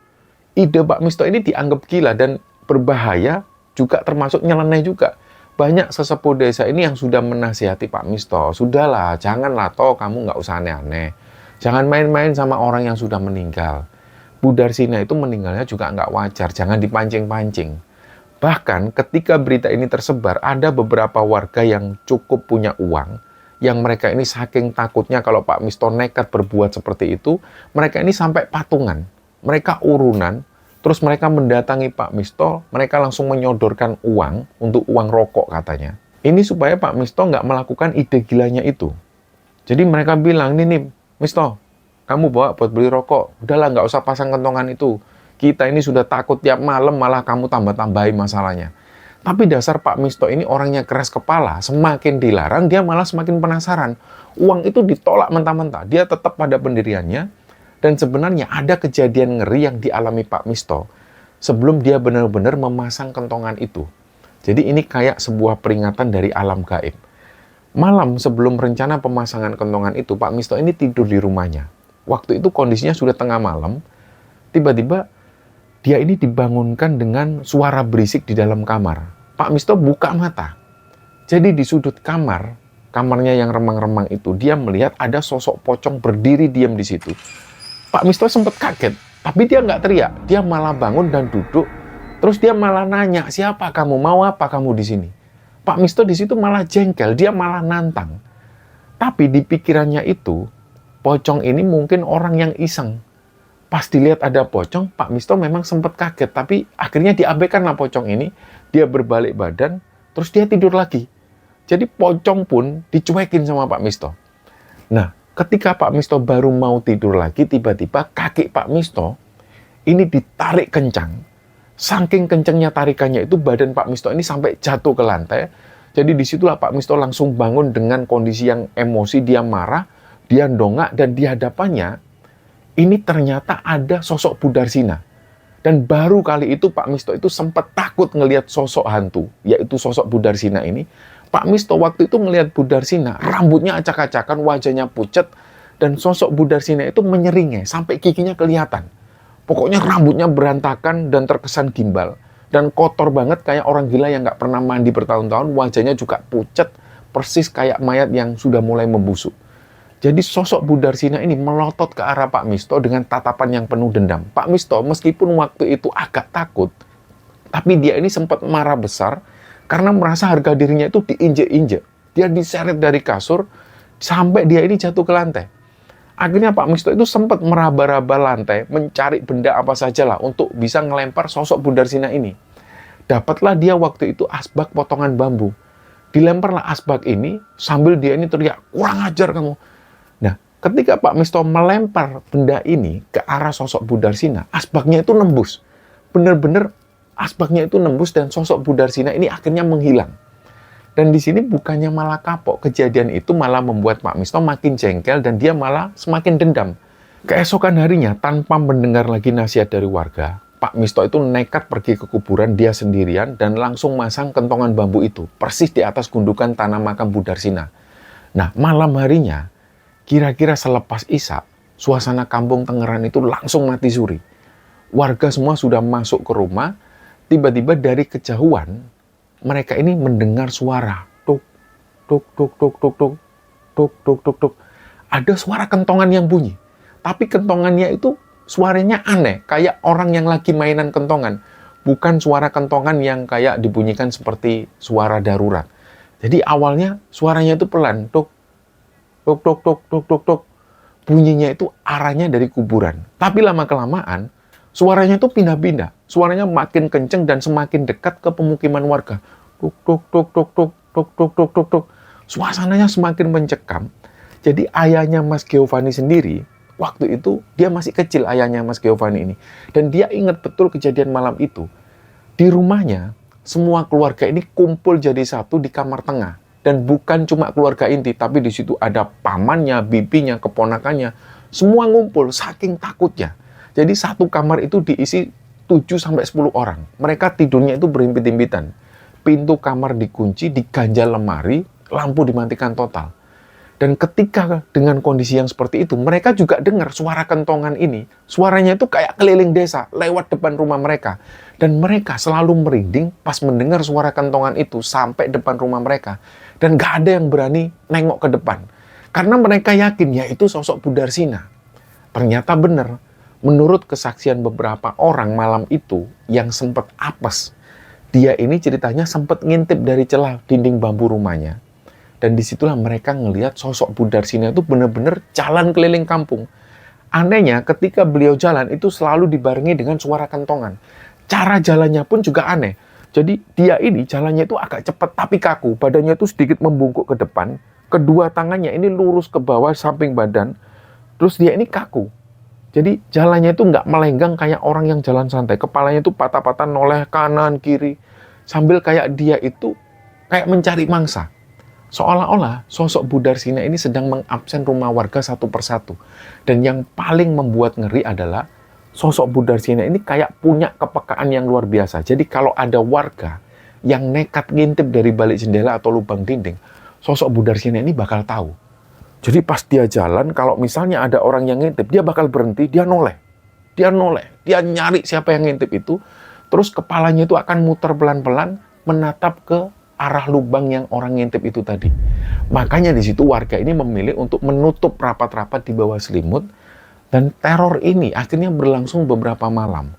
Ide Pak Misto ini dianggap gila dan berbahaya, juga termasuk nyeleneh juga. banyak sesepuh desa ini yang sudah menasihati Pak Misto, sudahlah, janganlah toh kamu nggak usah aneh-aneh. Jangan main-main sama orang yang sudah meninggal. Bu Darsina itu meninggalnya juga nggak wajar, jangan dipancing-pancing. Bahkan ketika berita ini tersebar, ada beberapa warga yang cukup punya uang, yang mereka ini saking takutnya kalau Pak Misto nekat berbuat seperti itu, mereka ini sampai patungan, mereka urunan, terus mereka mendatangi Pak Misto, mereka langsung menyodorkan uang untuk uang rokok katanya. Ini supaya Pak Misto nggak melakukan ide gilanya itu. Jadi mereka bilang, nih Misto, kamu bawa buat beli rokok, udahlah nggak usah pasang kentongan itu. Kita ini sudah takut tiap malam, malah kamu tambah-tambahin masalahnya. Tapi dasar Pak Misto ini orangnya keras kepala, semakin dilarang dia malah semakin penasaran. Uang itu ditolak mentah-mentah, dia tetap pada pendiriannya. Dan sebenarnya ada kejadian ngeri yang dialami Pak Misto sebelum dia benar-benar memasang kentongan itu. Jadi ini kayak sebuah peringatan dari alam gaib. Malam sebelum rencana pemasangan kentongan itu, Pak Misto ini tidur di rumahnya. Waktu itu kondisinya sudah tengah malam, tiba-tiba dia ini dibangunkan dengan suara berisik di dalam kamar. Pak Misto buka mata. Jadi di sudut kamar, kamarnya yang remang-remang itu, dia melihat ada sosok pocong berdiri diam di situ. Pak Misto sempat kaget, tapi dia nggak teriak. Dia malah bangun dan duduk. Terus dia malah nanya, siapa kamu? Mau apa kamu di sini? Pak Misto di situ malah jengkel, dia malah nantang. Tapi di pikirannya itu, pocong ini mungkin orang yang iseng. Pas dilihat ada pocong, Pak Misto memang sempat kaget, tapi akhirnya diabaikanlah pocong ini. Dia berbalik badan, terus dia tidur lagi. Jadi pocong pun dicuekin sama Pak Misto. Nah, ketika Pak Misto baru mau tidur lagi, tiba-tiba kaki Pak Misto ini ditarik kencang. Saking kencangnya tarikannya itu, badan Pak Misto ini sampai jatuh ke lantai. Jadi disitulah Pak Misto langsung bangun dengan kondisi yang emosi, dia marah, dia dongak, dan di hadapannya ini ternyata ada sosok Bu Darsina. Dan baru kali itu Pak Misto itu sempat takut ngelihat sosok hantu, yaitu sosok Bu Darsina ini. Pak Misto waktu itu melihat Bu Darsina, rambutnya acak-acakan, wajahnya pucat, dan sosok Bu Darsina itu menyeringai sampai giginya kelihatan. Pokoknya rambutnya berantakan dan terkesan gimbal. Dan kotor banget kayak orang gila yang nggak pernah mandi bertahun-tahun, wajahnya juga pucat, persis kayak mayat yang sudah mulai membusuk. Jadi sosok Bu Darsina ini melotot ke arah Pak Misto dengan tatapan yang penuh dendam. Pak Misto meskipun waktu itu agak takut, tapi dia ini sempat marah besar karena merasa harga dirinya itu diinjek-injek. Dia diseret dari kasur sampai dia ini jatuh ke lantai. Akhirnya Pak Misto itu sempat meraba-raba lantai, mencari benda apa saja lah untuk bisa ngelempar sosok Bu Darsina ini. Dapatlah dia waktu itu asbak potongan bambu. Dilemparlah asbak ini sambil dia ini teriak, kurang ajar kamu. Nah, ketika Pak Misto melempar benda ini ke arah sosok Bu Darsina, asbaknya itu nembus. Benar-benar asbaknya itu nembus dan sosok Bu Darsina ini akhirnya menghilang. Dan di sini bukannya malah kapok, kejadian itu malah membuat Pak Misto makin jengkel dan dia malah semakin dendam. Keesokan harinya, tanpa mendengar lagi nasihat dari warga, Pak Misto itu nekat pergi ke kuburan dia sendirian dan langsung masang kentongan bambu itu, persis di atas gundukan tanah makam Bu Darsina. Nah, malam harinya, kira-kira selepas Isya, suasana kampung Tengaran itu langsung mati suri. Warga semua sudah masuk ke rumah, tiba-tiba dari kejauhan, mereka ini mendengar suara tuk tuk tuk tuk tuk tuk tuk tuk tuk tuk. Ada suara kentongan yang bunyi, tapi kentongannya itu suaranya aneh, kayak orang yang lagi mainan kentongan, bukan suara kentongan yang kayak dibunyikan seperti suara darurat. Jadi awalnya suaranya itu pelan, tuk tuk tuk tuk tuk tuk tuk. Bunyinya itu arahnya dari kuburan. Tapi lama-kelamaan suaranya itu pindah-pindah. Suaranya makin kenceng dan semakin dekat ke pemukiman warga. Tuk tuk tuk tuk tuk tuk tuk tuk tuk tuk. Suasananya semakin mencekam. Jadi ayahnya Mas Giovanni sendiri, waktu itu dia masih kecil, ayahnya Mas Giovanni ini. Dan dia ingat betul kejadian malam itu. Di rumahnya, semua keluarga ini kumpul jadi satu di kamar tengah. Dan bukan cuma keluarga inti, tapi di situ ada pamannya, bibinya, keponakannya. Semua ngumpul saking takutnya. Jadi satu kamar itu diisi 7-10 orang. Mereka tidurnya itu berhimpit-himpitan. Pintu kamar dikunci, diganjal lemari, lampu dimatikan total. Dan ketika dengan kondisi yang seperti itu, mereka juga dengar suara kentongan ini. Suaranya itu kayak keliling desa, lewat depan rumah mereka. Dan mereka selalu merinding pas mendengar suara kentongan itu sampai depan rumah mereka. Dan gak ada yang berani nengok ke depan. Karena mereka yakin ya itu sosok Bu Darsina. Ternyata benar. Menurut kesaksian beberapa orang malam itu yang sempat apes. Dia ini ceritanya sempat ngintip dari celah dinding bambu rumahnya. Dan disitulah mereka ngelihat sosok Bu Darsina itu benar-benar jalan keliling kampung. Anehnya ketika beliau jalan itu selalu dibarengi dengan suara kentongan. Cara jalannya pun juga aneh. Jadi dia ini jalannya itu agak cepat tapi kaku. Badannya itu sedikit membungkuk ke depan. Kedua tangannya ini lurus ke bawah samping badan. Terus dia ini kaku. Jadi jalannya itu nggak melenggang kayak orang yang jalan santai. Kepalanya itu patah-patah noleh kanan kiri. Sambil kayak dia itu kayak mencari mangsa. Seolah-olah sosok Bu Darsina ini sedang mengabsen rumah warga satu persatu. Dan yang paling membuat ngeri adalah sosok Bu Darsina ini kayak punya kepekaan yang luar biasa. Jadi kalau ada warga yang nekat ngintip dari balik jendela atau lubang dinding, sosok Bu Darsina ini bakal tahu. Jadi pas dia jalan, kalau misalnya ada orang yang ngintip, dia bakal berhenti, dia noleh. Dia nyari siapa yang ngintip itu, terus kepalanya itu akan muter pelan-pelan menatap ke arah lubang yang orang ngintip itu tadi. Makanya di situ warga ini memilih untuk menutup rapat-rapat di bawah selimut. Dan teror ini akhirnya berlangsung beberapa malam.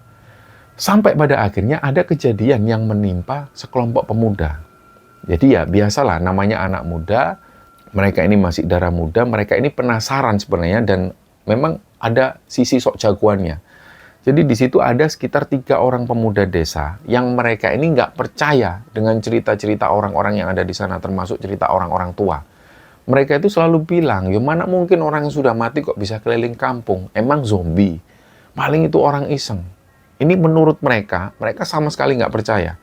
Sampai pada akhirnya ada kejadian yang menimpa sekelompok pemuda. Jadi ya biasalah namanya anak muda, mereka ini masih darah muda, mereka ini penasaran sebenarnya dan memang ada sisi sok jagoannya. Jadi di situ ada sekitar 3 orang pemuda desa yang mereka ini nggak percaya dengan cerita-cerita orang-orang yang ada di sana, termasuk cerita orang-orang tua. Mereka itu selalu bilang, ya mana mungkin orang yang sudah mati kok bisa keliling kampung. Emang zombie. Paling itu orang iseng. Ini menurut mereka sama sekali nggak percaya.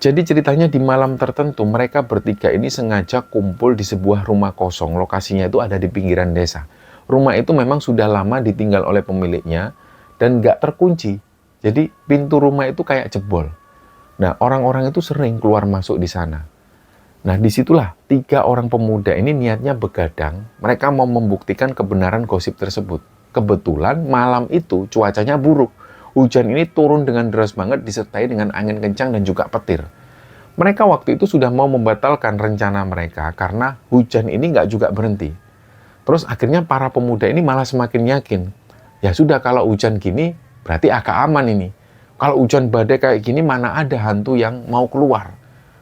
Jadi ceritanya di malam tertentu, mereka bertiga ini sengaja kumpul di sebuah rumah kosong. Lokasinya itu ada di pinggiran desa. Rumah itu memang sudah lama ditinggal oleh pemiliknya dan nggak terkunci. Jadi pintu rumah itu kayak jebol. Nah, orang-orang itu sering keluar masuk di sana. Nah, disitulah 3 orang pemuda ini niatnya begadang. Mereka mau membuktikan kebenaran gosip tersebut. Kebetulan malam itu cuacanya buruk. Hujan ini turun dengan deras banget disertai dengan angin kencang dan juga petir. Mereka waktu itu sudah mau membatalkan rencana mereka karena hujan ini nggak juga berhenti. Terus akhirnya para pemuda ini malah semakin yakin. Ya sudah kalau hujan gini berarti agak aman ini. Kalau hujan badai kayak gini mana ada hantu yang mau keluar.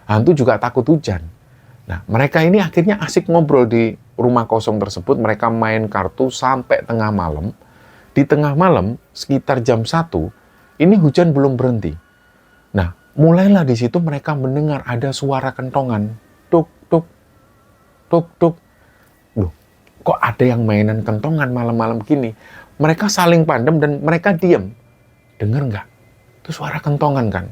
Hantu juga takut hujan. Nah, mereka ini akhirnya asik ngobrol di rumah kosong tersebut. Mereka main kartu sampai tengah malam. Di tengah malam, sekitar jam 1, ini hujan belum berhenti. Nah, mulailah di situ mereka mendengar ada suara kentongan. Tuk, tuk, tuk, tuk. Loh, kok ada yang mainan kentongan malam-malam gini? Mereka saling pandang dan mereka diam. Dengar nggak? Itu suara kentongan kan?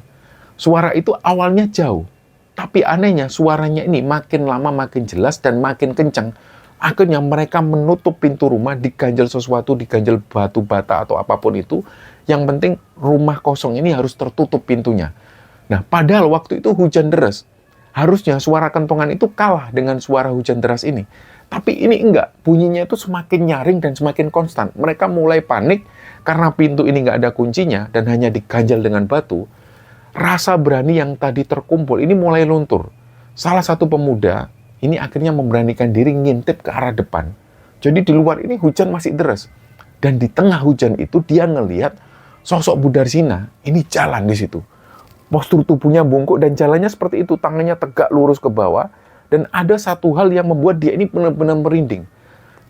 Suara itu awalnya jauh. Tapi anehnya suaranya ini makin lama makin jelas dan makin kencang. Akhirnya mereka menutup pintu rumah, diganjel sesuatu, diganjel batu bata atau apapun itu. Yang penting rumah kosong ini harus tertutup pintunya. Nah, padahal waktu itu hujan deras. Harusnya suara kentongan itu kalah dengan suara hujan deras ini. Tapi ini enggak, bunyinya itu semakin nyaring dan semakin konstan. Mereka mulai panik karena pintu ini nggak ada kuncinya dan hanya diganjel dengan batu. Rasa berani yang tadi terkumpul ini mulai luntur. Salah satu pemuda ini akhirnya memberanikan diri ngintip ke arah depan. Jadi di luar ini hujan masih deras. Dan di tengah hujan itu dia ngelihat sosok Bu Darsina ini jalan di situ. Postur tubuhnya bungkuk dan jalannya seperti itu. Tangannya tegak lurus ke bawah. Dan ada satu hal yang membuat dia ini benar-benar merinding.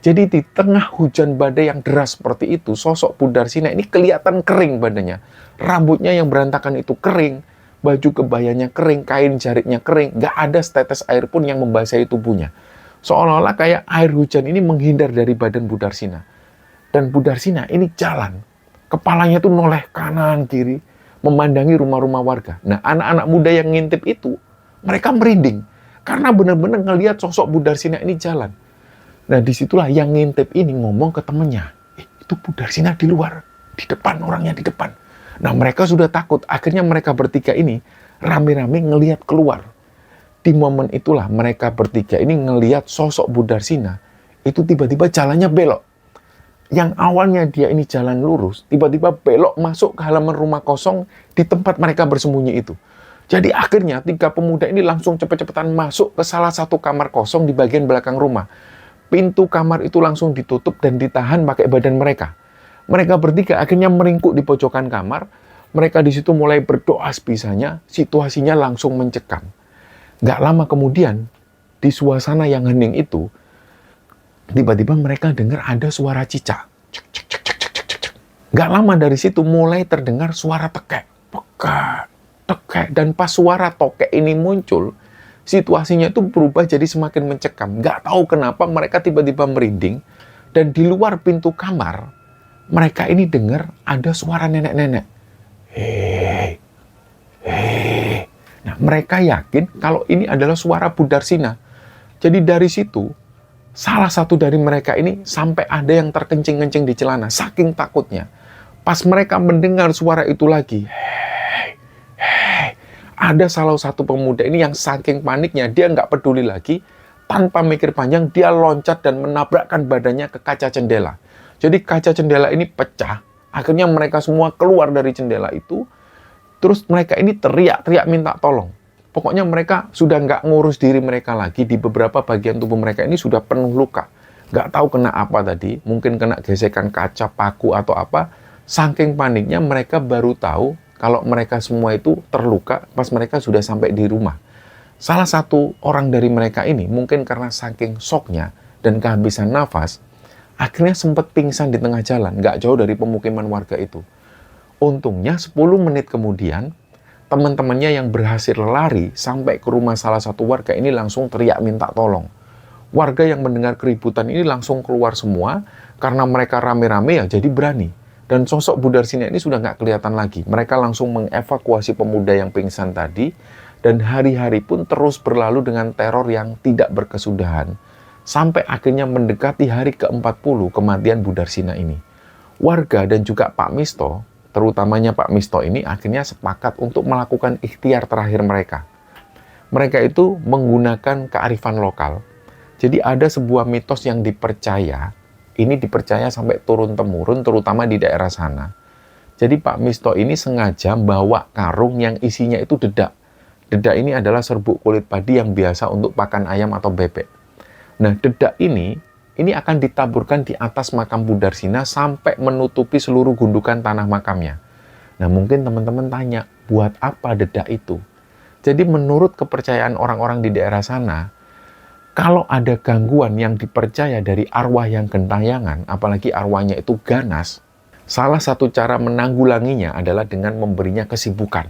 Jadi di tengah hujan badai yang deras seperti itu, sosok Bu Darsina ini kelihatan kering badannya. Rambutnya yang berantakan itu kering, baju kebayanya kering, kain jaritnya kering, nggak ada setetes air pun yang membasahi tubuhnya. Seolah-olah kayak air hujan ini menghindar dari badan Bu Darsina. Dan Bu Darsina ini jalan, kepalanya tuh noleh kanan kiri, memandangi rumah-rumah warga. Nah, anak-anak muda yang ngintip itu, mereka merinding. Karena benar-benar ngelihat sosok Bu Darsina ini jalan. Nah, disitulah yang ngintip ini ngomong ke temennya, itu Bu Darsina di luar, di depan, orangnya di depan. Nah, mereka sudah takut. Akhirnya mereka bertiga ini rame-rame ngelihat keluar. Di momen itulah mereka bertiga ini ngelihat sosok Bu Darsina itu tiba-tiba jalannya belok. Yang awalnya dia ini jalan lurus, tiba-tiba belok masuk ke halaman rumah kosong di tempat mereka bersembunyi itu. Jadi akhirnya 3 pemuda ini langsung cepet-cepetan masuk ke salah satu kamar kosong di bagian belakang rumah. Pintu kamar itu langsung ditutup dan ditahan pakai badan mereka. Mereka bertiga akhirnya meringkuk di pojokan kamar. Mereka di situ mulai berdoa sebisanya, situasinya langsung mencekam. Gak lama kemudian, di suasana yang hening itu, tiba-tiba mereka dengar ada suara cicak. Cek, cek, cek, cek, cek, cek, cek. Gak lama dari situ mulai terdengar suara tekek. Tekek, tekek. Dan pas suara tokek ini muncul, situasinya itu berubah jadi semakin mencekam. Gak tahu kenapa mereka tiba-tiba merinding. Dan di luar pintu kamar, mereka ini dengar ada suara nenek-nenek. Hei, hei. Nah, mereka yakin kalau ini adalah suara Bu Darsina. Jadi dari situ, salah satu dari mereka ini sampai ada yang terkencing-kencing di celana, saking takutnya. Pas mereka mendengar suara itu lagi, hei, hei, ada salah satu pemuda ini yang saking paniknya, dia nggak peduli lagi, tanpa mikir panjang, dia loncat dan menabrakkan badannya ke kaca jendela. Jadi kaca jendela ini pecah, akhirnya mereka semua keluar dari jendela itu, terus mereka ini teriak-teriak minta tolong. Pokoknya mereka sudah nggak ngurus diri mereka lagi, di beberapa bagian tubuh mereka ini sudah penuh luka. Nggak tahu kena apa tadi, mungkin kena gesekan kaca, paku, atau apa. Saking paniknya mereka baru tahu kalau mereka semua itu terluka pas mereka sudah sampai di rumah. Salah satu orang dari mereka ini, mungkin karena saking shocknya dan kehabisan nafas, akhirnya sempat pingsan di tengah jalan, nggak jauh dari pemukiman warga itu. Untungnya 10 menit kemudian, teman-temannya yang berhasil lari sampai ke rumah salah satu warga ini langsung teriak minta tolong. Warga yang mendengar keributan ini langsung keluar semua, karena mereka rame-rame ya jadi berani. Dan sosok Bu Darsina ini sudah nggak kelihatan lagi. Mereka langsung mengevakuasi pemuda yang pingsan tadi, dan hari-hari pun terus berlalu dengan teror yang tidak berkesudahan. Sampai akhirnya mendekati hari ke-40 kematian Bu Darsina ini. Warga dan juga Pak Misto, terutamanya Pak Misto ini akhirnya sepakat untuk melakukan ikhtiar terakhir mereka. Mereka itu menggunakan kearifan lokal. Jadi ada sebuah mitos yang dipercaya, ini dipercaya sampai turun-temurun terutama di daerah sana. Jadi Pak Misto ini sengaja bawa karung yang isinya itu dedak. Dedak ini adalah serbuk kulit padi yang biasa untuk pakan ayam atau bebek. Nah, dedak ini akan ditaburkan di atas makam Bu Darsina sampai menutupi seluruh gundukan tanah makamnya. Nah, mungkin teman-teman tanya, buat apa dedak itu? Jadi menurut kepercayaan orang-orang di daerah sana, kalau ada gangguan yang dipercaya dari arwah yang gentayangan, apalagi arwahnya itu ganas, salah satu cara menanggulanginya adalah dengan memberinya kesibukan.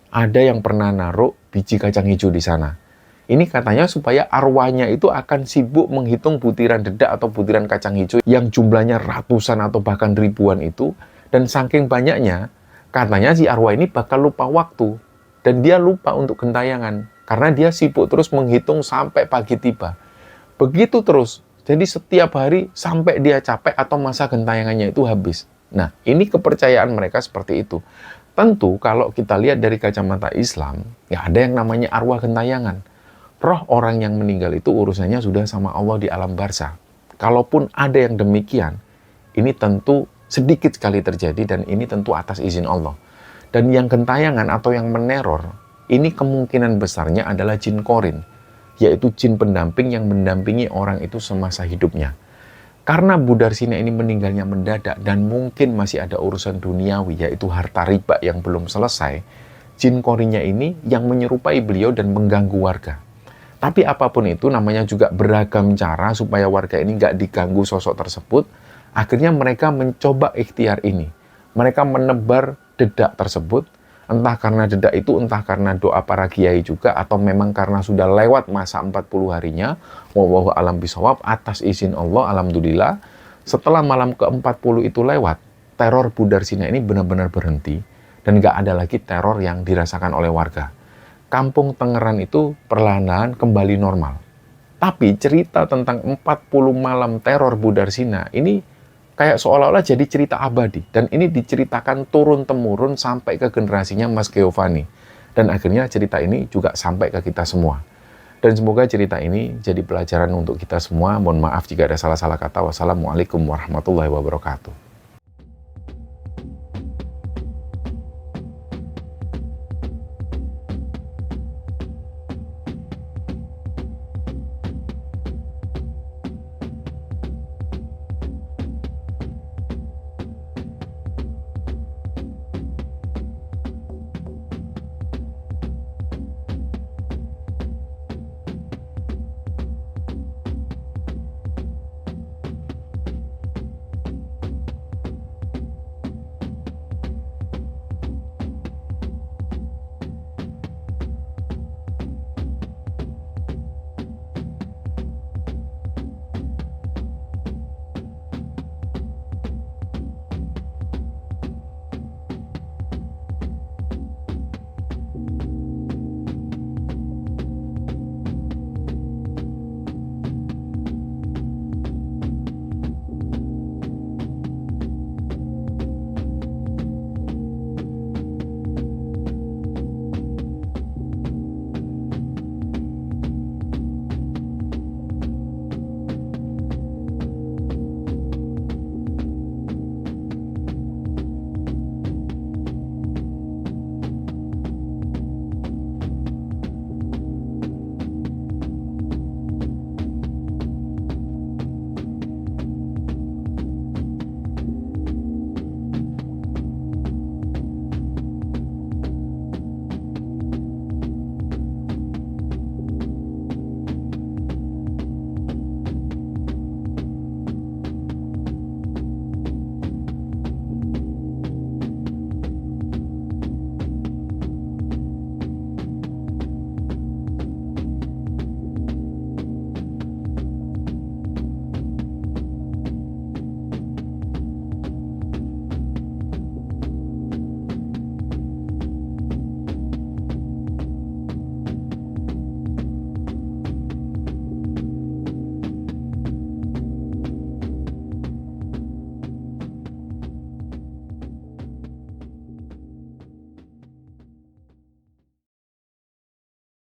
Ada yang pernah naruh biji kacang hijau di sana. Ini katanya supaya arwahnya itu akan sibuk menghitung butiran dedak atau butiran kacang hijau yang jumlahnya ratusan atau bahkan ribuan itu. Dan saking banyaknya, katanya si arwah ini bakal lupa waktu. Dan dia lupa untuk gentayangan. Karena dia sibuk terus menghitung sampai pagi tiba. Begitu terus. Jadi setiap hari sampai dia capek atau masa gentayangannya itu habis. Nah, ini kepercayaan mereka seperti itu. Tentu kalau kita lihat dari kacamata Islam, ya ada yang namanya arwah gentayangan. Roh orang yang meninggal itu urusannya sudah sama Allah di alam barzah. Kalaupun ada yang demikian, ini tentu sedikit sekali terjadi dan ini tentu atas izin Allah. Dan yang gentayangan atau yang meneror, ini kemungkinan besarnya adalah jin korin, yaitu jin pendamping yang mendampingi orang itu semasa hidupnya. Karena Bu Darsina ini meninggalnya mendadak dan mungkin masih ada urusan duniawi, yaitu harta riba yang belum selesai, jin korinnya ini yang menyerupai beliau dan mengganggu warga. Tapi apapun itu, namanya juga beragam cara supaya warga ini nggak diganggu sosok tersebut. Akhirnya mereka mencoba ikhtiar ini. Mereka menebar dedak tersebut, entah karena dedak itu, entah karena doa para kiai juga, atau memang karena sudah lewat masa 40 harinya. Wallahu a'lam bishawab, atas izin Allah, alhamdulillah. Setelah malam ke-40 itu lewat, teror Bu Darsina ini benar-benar berhenti. Dan nggak ada lagi teror yang dirasakan oleh warga. Kampung Tengeran itu perlahan-lahan kembali normal. Tapi cerita tentang 40 malam teror Bu Darsina ini kayak seolah-olah jadi cerita abadi. Dan ini diceritakan turun-temurun sampai ke generasinya Mas Giovanni. Dan akhirnya cerita ini juga sampai ke kita semua. Dan semoga cerita ini jadi pelajaran untuk kita semua. Mohon maaf jika ada salah-salah kata. Wassalamualaikum warahmatullahi wabarakatuh.